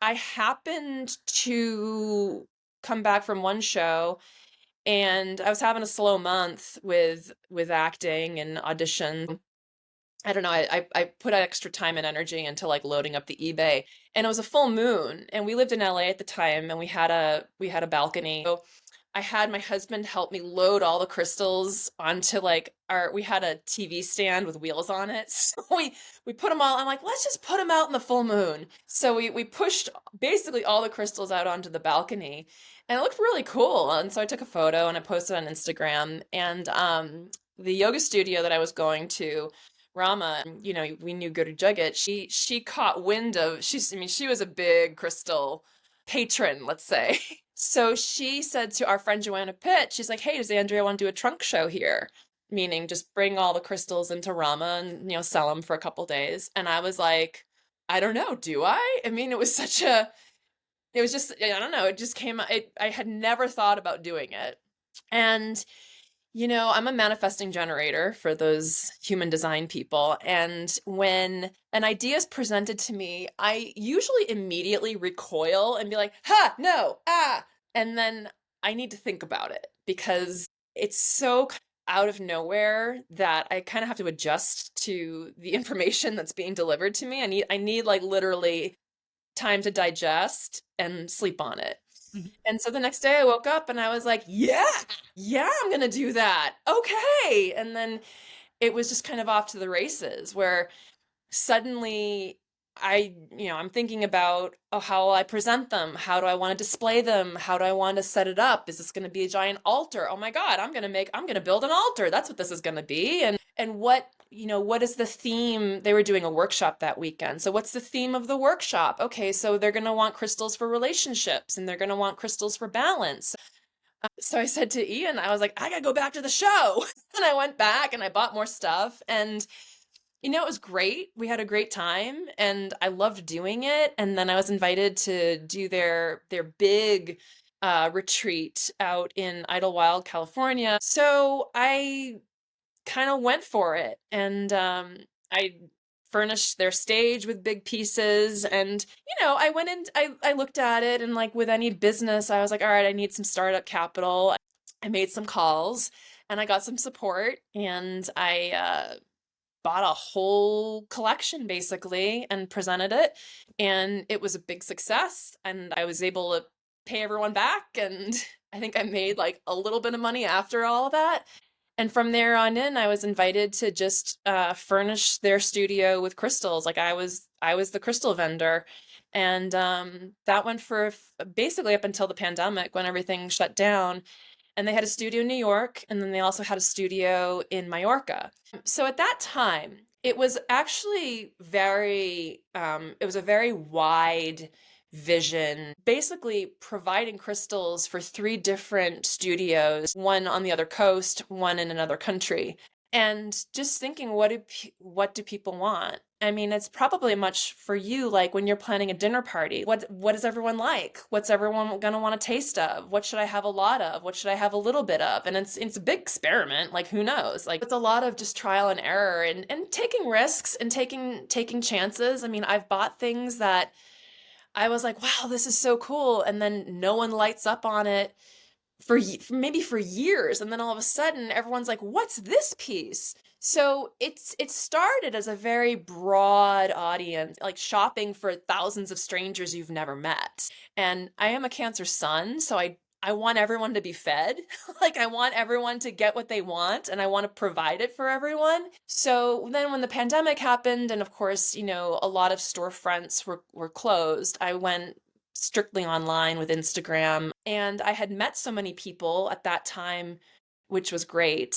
I happened to come back from one show and I was having a slow month with acting and audition. I don't know, I put extra time and energy into like loading up the eBay, and it was a full moon, and we lived in LA at the time, and we had a balcony. So I had my husband help me load all the crystals onto like our we had a TV stand with wheels on it. So we put them all. I'm like, let's just put them out in the full moon. So we pushed basically all the crystals out onto the balcony, and it looked really cool. And so I took a photo and I posted on Instagram. And the yoga studio that I was going to, Rama, we knew Guru Jagat. She caught wind of she was a big crystal patron, let's say. So she said to our friend Joanna Pitt, she's like, "Hey, does Andrea want to do a trunk show here?" Meaning just bring all the crystals into Rama and sell them for a couple days. And I was like, I don't know, do I? I mean, it was just, I don't know, it just came. I had never thought about doing it, and I'm a manifesting generator for those human design people. And when an idea is presented to me, I usually immediately recoil and be like, ha, no, ah. And then I need to think about it because it's so out of nowhere that I kind of have to adjust to the information that's being delivered to me. I need like literally time to digest and sleep on it. And so the next day I woke up and I was like, yeah, yeah, I'm going to do that. Okay. And then it was just kind of off to the races where suddenly I'm thinking about, oh, how will I present them? How do I want to display them? How do I want to set it up? Is this going to be a giant altar? Oh my God, I'm going to build an altar. That's what this is going to be. And what is the theme? They were doing a workshop that weekend. So what's the theme of the workshop? Okay, so they're going to want crystals for relationships and they're going to want crystals for balance. So I said to Ian, I was like, I gotta go back to the show. And I went back and I bought more stuff. And it was great. We had a great time and I loved doing it. And then I was invited to do their big retreat out in Idlewild, California. So I kind of went for it. And I furnished their stage with big pieces. And, I went in, I looked at it, and like with any business, I was like, all right, I need some startup capital. I made some calls and I got some support, and I bought a whole collection basically and presented it. And it was a big success. And I was able to pay everyone back. And I think I made like a little bit of money after all of that. And from there on in, I was invited to just furnish their studio with crystals. Like I was the crystal vendor, and that went for basically up until the pandemic when everything shut down. And they had a studio in New York, and then they also had a studio in Mallorca. So at that time, it was actually it was a very wide vision, basically providing crystals for three different studios, one on the other coast, one in another country. And just thinking, what do people want? I mean, it's probably much for you, like when you're planning a dinner party. What does everyone like? What's everyone gonna want a taste of? What should I have a lot of? What should I have a little bit of? And it's a big experiment. Like who knows? Like it's a lot of just trial and error and taking risks and taking chances. I mean, I've bought things that I was like, wow, this is so cool. And then no one lights up on it maybe for years. And then all of a sudden, everyone's like, what's this piece? So it started as a very broad audience, like shopping for thousands of strangers you've never met. And I am a Cancer sun, so I want everyone to be fed. Like I want everyone to get what they want and I want to provide it for everyone. So then when the pandemic happened and of course, a lot of storefronts were closed, I went strictly online with Instagram, and I had met so many people at that time, which was great.